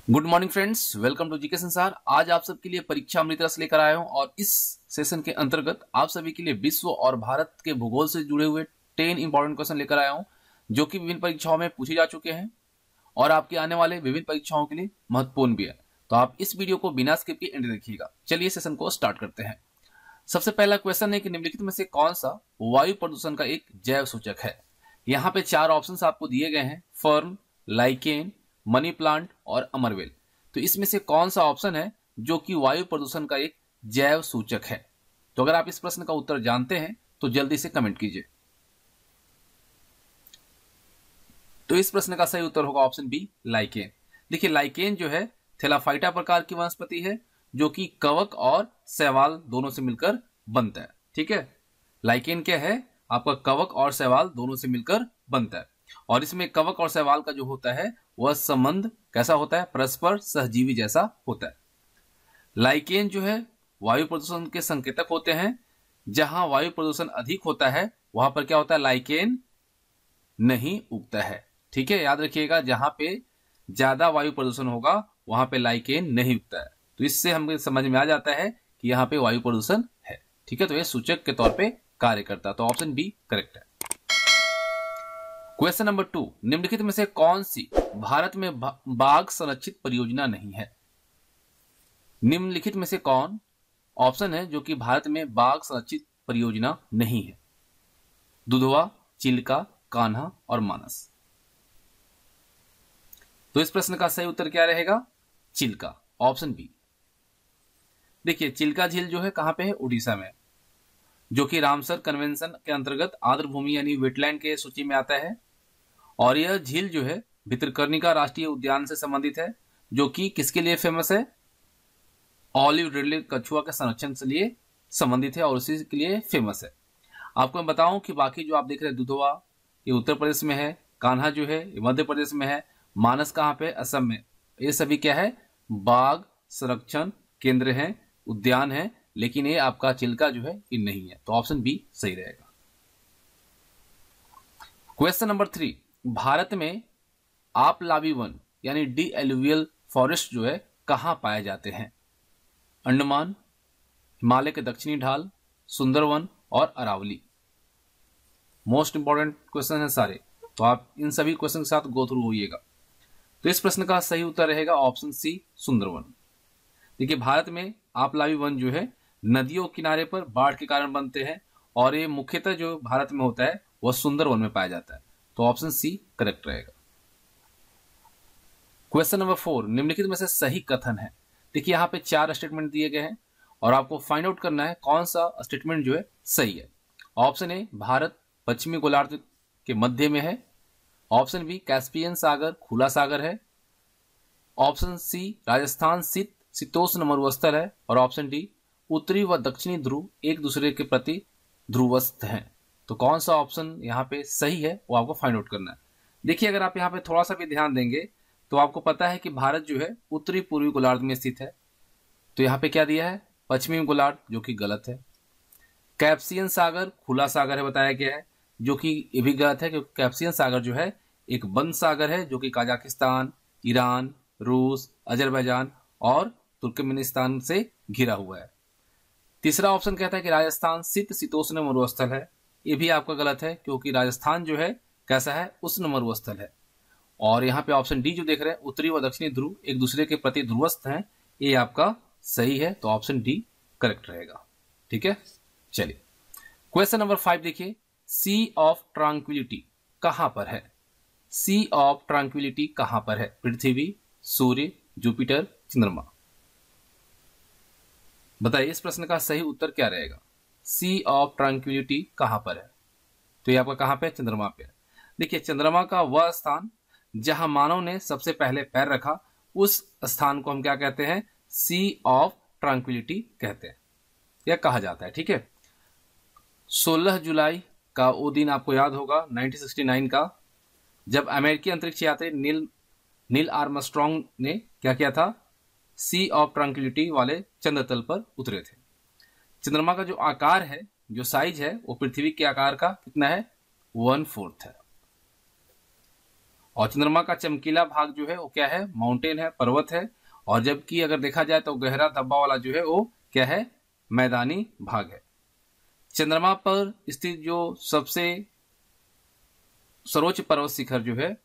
Good morning friends, welcome to GK Sansar. आज आप सबके लिए परीक्षा अमृत रस लेकर आया हूं और इस सेशन के अंतर्गत आप सभी के लिए विश्व और भारत के भूगोल से जुड़े हुए 10 इंपॉर्टेंट क्वेश्चन लेकर आया हूं जो कि विभिन्न परीक्षाओं में पूछे जा चुके हैं और आपके आने वाले विभिन्न परीक्षाओं के लिए महत्वपूर्ण भी है। तो आप इस वीडियो को बिना स्किप के एंड देखिएगा। चलिए सेशन को स्टार्ट करते हैं। सबसे पहला क्वेश्चन है कि निम्नलिखित में से कौन सा वायु प्रदूषण का एक जैव सूचक है। यहाँ पे 4 ऑप्शंस आपको दिए गए हैं, फर्न, लाइकेन, मनी प्लांट और अमरवेल। तो इसमें से कौन सा ऑप्शन है जो कि वायु प्रदूषण का एक जैव सूचक है। तो अगर आप इस प्रश्न का उत्तर जानते हैं तो जल्दी से कमेंट कीजिए। तो इस प्रश्न का सही उत्तर होगा ऑप्शन बी, लाइकेन। देखिए, लाइकेन जो है थैलाफाइटा प्रकार की वनस्पति है जो कि कवक और शैवाल दोनों से मिलकर बनता है। ठीक है, लाइकेन क्या है, आपका कवक और शैवाल दोनों से मिलकर बनता है और इसमें कवक और शैवाल का जो होता है वह संबंध कैसा होता है, परस्पर सहजीवी जैसा होता है। लाइकेन जो है वायु प्रदूषण के संकेतक होते हैं। जहां वायु प्रदूषण अधिक होता है वहां पर क्या होता है, लाइकेन नहीं उगता है। ठीक है, याद रखिएगा, जहां पे ज्यादा वायु प्रदूषण होगा वहां पे लाइकेन नहीं उगता है। तो इससे हमें समझ में आ जाता है कि यहाँ पे वायु प्रदूषण है। ठीक है, तो ये सूचक के तौर पे कार्य करता है। तो ऑप्शन बी करेक्ट है। क्वेश्चन नंबर 2, निम्नलिखित में से कौन सी भारत में बाघ संरक्षित परियोजना नहीं है। निम्नलिखित में से कौन ऑप्शन है जो कि भारत में बाघ संरक्षित परियोजना नहीं है। दुधवा, चिल्का, कान्हा और मानस। तो इस प्रश्न का सही उत्तर क्या रहेगा, चिल्का, ऑप्शन बी। देखिए, चिल्का झील जो है कहां पे है, उड़ीसा में, जो कि रामसर कन्वेंशन के अंतर्गत आर्द्र भूमि यानी वेटलैंड के सूची में आता है। और यह झील जो है भितरकनिका राष्ट्रीय उद्यान से संबंधित है जो कि किसके लिए फेमस है, ऑलिव रिडले कछुआ के संरक्षण से लिए संबंधित है और उसी के लिए फेमस है। आपको मैं बताऊं कि बाकी जो आप देख रहे हैं, दुधवा ये उत्तर प्रदेश में है, कान्हा जो है ये मध्य प्रदेश में है, मानस कहां पे, असम में। ये सभी क्या है, बाघ संरक्षण केंद्र है, उद्यान है, लेकिन ये आपका चिल्का जो है ये नहीं है। तो ऑप्शन बी सही रहेगा। क्वेश्चन नंबर 3, भारत में आपलावी वन यानी डी एलुवियल फॉरेस्ट जो है कहां पाए जाते हैं। अंडमान, हिमालय के दक्षिणी ढाल, सुंदरवन और अरावली। मोस्ट इंपॉर्टेंट क्वेश्चन है सारे, तो आप इन सभी क्वेश्चन के साथ गो थ्रू होइएगा। तो इस प्रश्न का सही उत्तर रहेगा ऑप्शन सी, सुंदरवन। देखिए, भारत में आपलावी वन जो है नदियों किनारे पर बाढ़ के कारण बनते हैं और ये मुख्यतः जो भारत में होता है वह सुंदरवन में पाया जाता है। तो ऑप्शन सी करेक्ट रहेगा। क्वेश्चन नंबर 4, निम्नलिखित में से सही कथन है। देखिए, यहाँ पे 4 स्टेटमेंट दिए गए हैं और आपको फाइंड आउट करना है कौन सा स्टेटमेंट जो है सही है। ऑप्शन ए, भारत पश्चिमी गोलार्ध के मध्य में है। ऑप्शन बी, कैस्पियन सागर खुला सागर है। ऑप्शन सी, राजस्थान शीतोष्ण मरुस्थल है। और ऑप्शन डी, उत्तरी व दक्षिणी ध्रुव एक दूसरे के प्रति ध्रुवस्थ हैं। तो कौन सा ऑप्शन यहाँ पे सही है वो आपको फाइंड आउट करना है। देखिए, अगर आप यहाँ पे थोड़ा सा भी ध्यान देंगे तो आपको पता है कि भारत जो है उत्तरी पूर्वी गोलार्ध में स्थित है। तो यहाँ पे क्या दिया है, पश्चिमी गोलार्ध, जो कि गलत है। कैस्पियन सागर खुला सागर है बताया गया है, जो कि ये भी गलत है क्योंकि कैस्पियन सागर जो है एक बंद सागर है जो कि कजाकिस्तान, ईरान, रूस, अजरबैजान और तुर्कमेनिस्तान से घिरा हुआ है। तीसरा ऑप्शन कहता है कि राजस्थान शीतोष्ण मरुस्थल है। ये भी आपका गलत है क्योंकि राजस्थान जो है कैसा है, उष्ण मरुस्थल है। और यहाँ पे ऑप्शन डी जो देख रहे हैं, उत्तरी व दक्षिणी ध्रुव एक दूसरे के प्रति ध्रुवस्थ हैं, ये आपका सही है। तो ऑप्शन डी करेक्ट रहेगा। ठीक है, चलिए क्वेश्चन नंबर 5 देखिए, सी ऑफ ट्रांक्विलिटी कहां पर है। सी ऑफ ट्रांक्विलिटी कहां पर है, पृथ्वी, सूर्य, जुपिटर, चंद्रमा। बताइए इस प्रश्न का सही उत्तर क्या रहेगा। सी ऑफ ट्रांक्विलिटी कहां पर है, तो ये आपका कहां पे, चंद्रमा पे है। देखिए, चंद्रमा का वह स्थान जहां मानव ने सबसे पहले पैर रखा उस स्थान को हम क्या कहते हैं, सी ऑफ ट्रांक्विलिटी कहते हैं या कहा जाता है। ठीक है, 16 जुलाई का वो दिन आपको याद होगा 1969 का, जब अमेरिकी अंतरिक्ष यात्री नील आर्मस्ट्रॉन्ग ने क्या किया था, सी ऑफ ट्रांक्विलिटी वाले चंद्रतल पर उतरे थे। चंद्रमा का जो आकार है, जो साइज है, वो पृथ्वी के आकार का कितना है, 1/4 है। और चंद्रमा का चमकीला भाग जो है वो क्या है, माउंटेन है, पर्वत है। और जबकि अगर देखा जाए तो गहरा धब्बा वाला जो है वो क्या है, मैदानी भाग है। चंद्रमा पर स्थित जो सबसे सर्वोच्च पर्वत शिखर जो है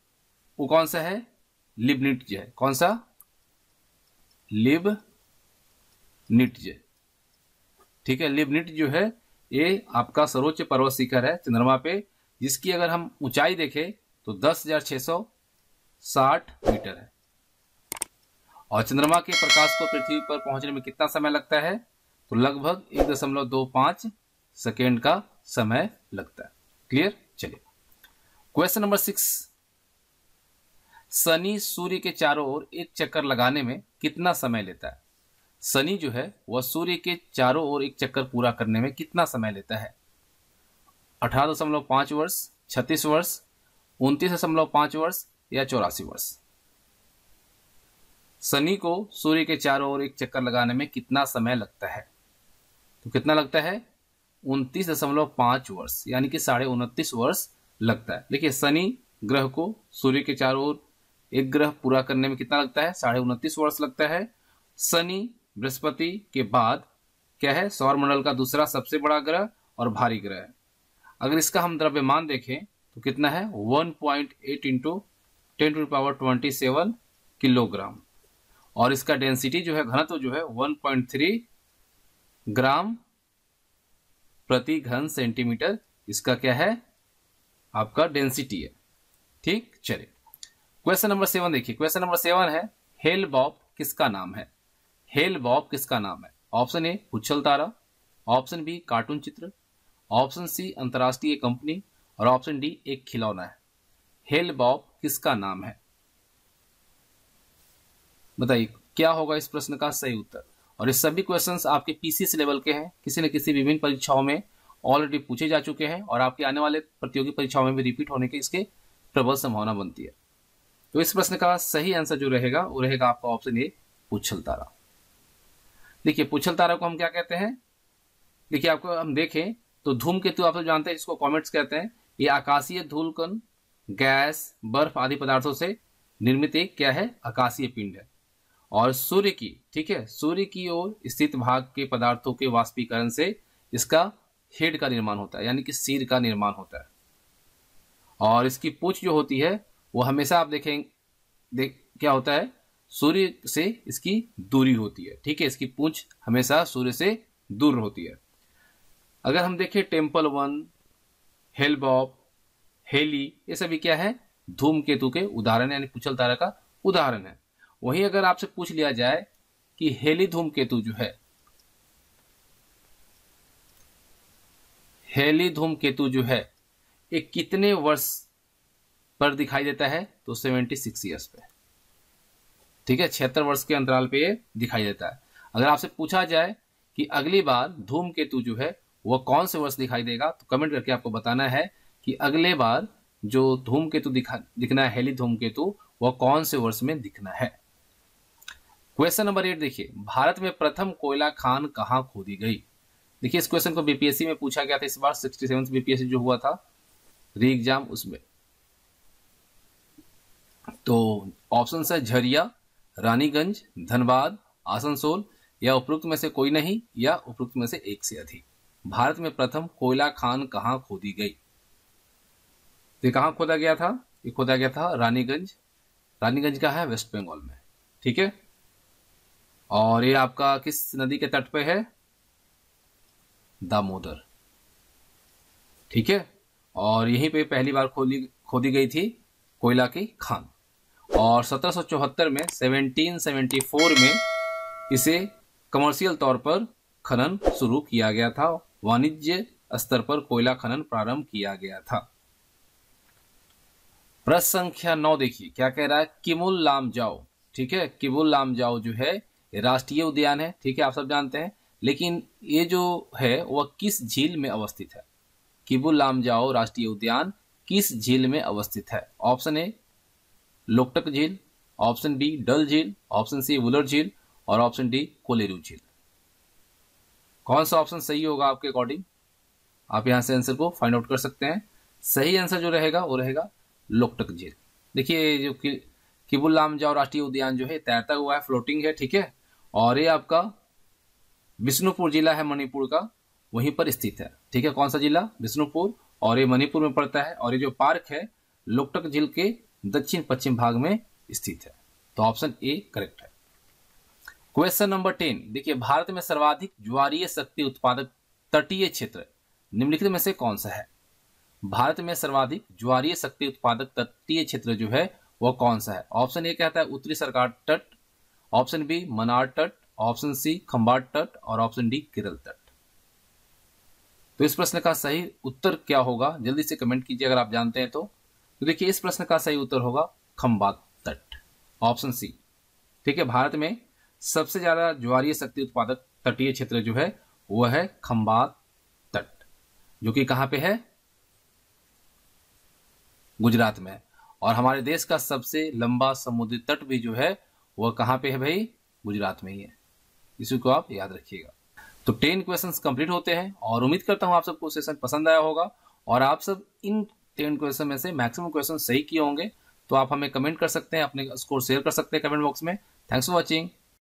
वो कौन सा है, लिबनिट्ज है। कौन सा, लिबनिट्ज। ठीक है, लिबनिट्ज जो है ये आपका सर्वोच्च पर्वत शिखर है चंद्रमा पे, जिसकी अगर हम ऊंचाई देखें तो 10,660 मीटर है। और चंद्रमा के प्रकाश को पृथ्वी पर पहुंचने में कितना समय लगता है, तो लगभग 1.25 सेकेंड का समय लगता है। क्लियर। चलिए क्वेश्चन नंबर 6, शनि सूर्य के चारों ओर एक चक्कर लगाने में कितना समय लेता है। शनि जो है वह सूर्य के चारों ओर एक चक्कर पूरा करने में कितना समय लेता है। 18.5 वर्ष, 36 वर्ष, 29.5 वर्ष या 84 वर्ष। शनि को सूर्य के चारों ओर एक चक्कर लगाने में कितना समय लगता है, तो कितना लगता है, 29.5 वर्ष, यानी कि 29.5 वर्ष लगता है। देखिए शनि ग्रह को सूर्य के चारों ओर एक ग्रह पूरा करने में कितना लगता है, 29.5 वर्ष लगता है। शनि बृहस्पति के बाद क्या है, सौरमंडल का दूसरा सबसे बड़ा ग्रह और भारी ग्रह है। अगर इसका हम द्रव्यमान देखें तो कितना है, 1.8 इंटू 10⁻27 किलोग्राम। और इसका डेंसिटी जो है, घनत्व जो है 1.3 ग्राम प्रति घन सेंटीमीटर, इसका क्या है, आपका डेंसिटी है। ठीक। चलिए क्वेश्चन नंबर 7 देखिए। क्वेश्चन नंबर 7 है, हेल बॉब किसका नाम है। हेल बॉब किसका नाम है। ऑप्शन ए उछल तारा, ऑप्शन बी कार्टून चित्र, ऑप्शन सी अंतरराष्ट्रीय कंपनी और ऑप्शन डी एक खिलौना है। हेल बॉब किसका नाम है, बताइए क्या होगा इस प्रश्न का सही उत्तर। और ये सभी क्वेश्चंस आपके पीसीएस लेवल के हैं, किसी न किसी विभिन्न परीक्षाओं में ऑलरेडी पूछे जा चुके हैं और आपके आने वाले प्रतियोगी परीक्षाओं में भी रिपीट होने की इसके प्रबल संभावना बनती है। तो इस प्रश्न का सही आंसर जो रहेगा वो रहेगा आपका ऑप्शन ए पुच्छल तारा। देखिए पुच्छल तारा को हम क्या कहते हैं, देखिए आपको हम देखें तो धूमकेतु आप सब जानते हैं, इसको कॉमेट्स कहते हैं। ये आकाशीय धूलकण, गैस, बर्फ आदि पदार्थों से निर्मित एक क्या है, आकाशीय पिंड है। और सूर्य की, ठीक है, सूर्य की ओर स्थित भाग के पदार्थों के वाष्पीकरण से इसका हेड का निर्माण होता है, यानी कि सिर का निर्माण होता है। और इसकी पूंछ जो होती है वो हमेशा आप देखेंगे क्या होता है, सूर्य से इसकी दूरी होती है। ठीक है, इसकी पूंछ हमेशा सूर्य से दूर होती है। अगर हम देखें टेम्पल 1, हेल-बॉब, हेली, ये सभी क्या है, धूमकेतु के उदाहरण यानी पुच्छल तारा का उदाहरण है। वहीं अगर आपसे पूछ लिया जाए कि हेली धूमकेतु जो है, हेली धूमकेतु जो है ये कितने वर्ष पर दिखाई देता है, तो 76 ईयर्स पे। ठीक है, 76 वर्ष के अंतराल पे ये दिखाई देता है। अगर आपसे पूछा जाए कि अगली बार धूमकेतु जो है वह कौन से वर्ष दिखाई देगा, तो कमेंट करके आपको बताना है कि अगले बार जो धूमकेतु दिखना है, हेली धूमकेतु, वह कौन से वर्ष में दिखना है। क्वेश्चन नंबर 8 देखिए, भारत में प्रथम कोयला खान कहां खोदी गई। देखिए इस क्वेश्चन को बीपीएससी में पूछा गया था इस बार, 67 बीपीएससी जो हुआ था री एग्जाम, उसमें। तो ऑप्शन है झरिया, रानीगंज, धनबाद, आसनसोल या उपरोक्त में से कोई नहीं या उपरोक्त में से एक से अधिक। भारत में प्रथम कोयला खान कहां खोदी गई, ये कहां खोदा गया था, ये खोदा गया था रानीगंज। रानीगंज का है वेस्ट बंगाल में। ठीक है, और ये आपका किस नदी के तट पे है, दामोदर। ठीक है, और यहीं पे पहली बार खोदी गई थी कोयला की खान। और 1774 में 1774 में इसे कमर्शियल तौर पर खनन शुरू किया गया था, वाणिज्य स्तर पर कोयला खनन प्रारंभ किया गया था। प्रश्न संख्या 9 देखिए क्या कह रहा है, किमुल लामजाओ। ठीक है, किमुल लामजाओ जो है ये राष्ट्रीय उद्यान है। ठीक है, आप सब जानते हैं, लेकिन ये जो है वह किस झील में अवस्थित है। किबुल लामजाओ राष्ट्रीय उद्यान किस झील में अवस्थित है। ऑप्शन ए लोकटक झील, ऑप्शन बी डल झील, ऑप्शन सी वुलर झील और ऑप्शन डी कोलेरू झील। कौन सा ऑप्शन सही होगा आपके अकॉर्डिंग, आप यहां से आंसर को फाइंड आउट कर सकते हैं। सही आंसर जो रहेगा वो रहेगा लोकटक झील। देखिए जो किबुल लामजाओ राष्ट्रीय उद्यान जो है तैरता हुआ है, फ्लोटिंग है, ठीक है। और ये आपका बिष्णुपुर जिला है मणिपुर का, वहीं पर स्थित है, ठीक है। कौन सा जिला? बिष्णुपुर, और ये मणिपुर में पड़ता है। और ये जो पार्क है लोकटक झील के दक्षिण पश्चिम भाग में स्थित है। तो ऑप्शन ए करेक्ट है। क्वेश्चन नंबर 10, देखिए भारत में सर्वाधिक ज्वारीय शक्ति उत्पादक तटीय क्षेत्र निम्नलिखित में से कौन सा है? भारत में सर्वाधिक ज्वारीय शक्ति उत्पादक तटीय क्षेत्र जो है वह कौन सा है? ऑप्शन ए कहता है उत्तरी सरकार तट, ऑप्शन बी मनार तट, ऑप्शन सी खंबात तट, और ऑप्शन डी केरल तट। तो इस प्रश्न का सही उत्तर क्या होगा, जल्दी से कमेंट कीजिए अगर आप जानते हैं तो देखिए इस प्रश्न का सही उत्तर होगा खंबात तट, ऑप्शन सी, ठीक है। भारत में सबसे ज्यादा ज्वारीय शक्ति उत्पादक तटीय क्षेत्र जो है वह है खंबात तट, जो कि कहां पे है? गुजरात में है। और हमारे देश का सबसे लंबा समुद्री तट भी जो है वह कहां पे है भाई? गुजरात में ही है। इसी को आप याद रखिएगा। तो 10 क्वेश्चंस कंप्लीट होते हैं और उम्मीद करता हूं आप सबको सेशन पसंद आया होगा और आप सब इन 10 क्वेश्चन में से मैक्सिमम क्वेश्चन सही किए होंगे। तो आप हमें कमेंट कर सकते हैं, अपने स्कोर शेयर कर सकते हैं कमेंट बॉक्स में। Thanks for watching.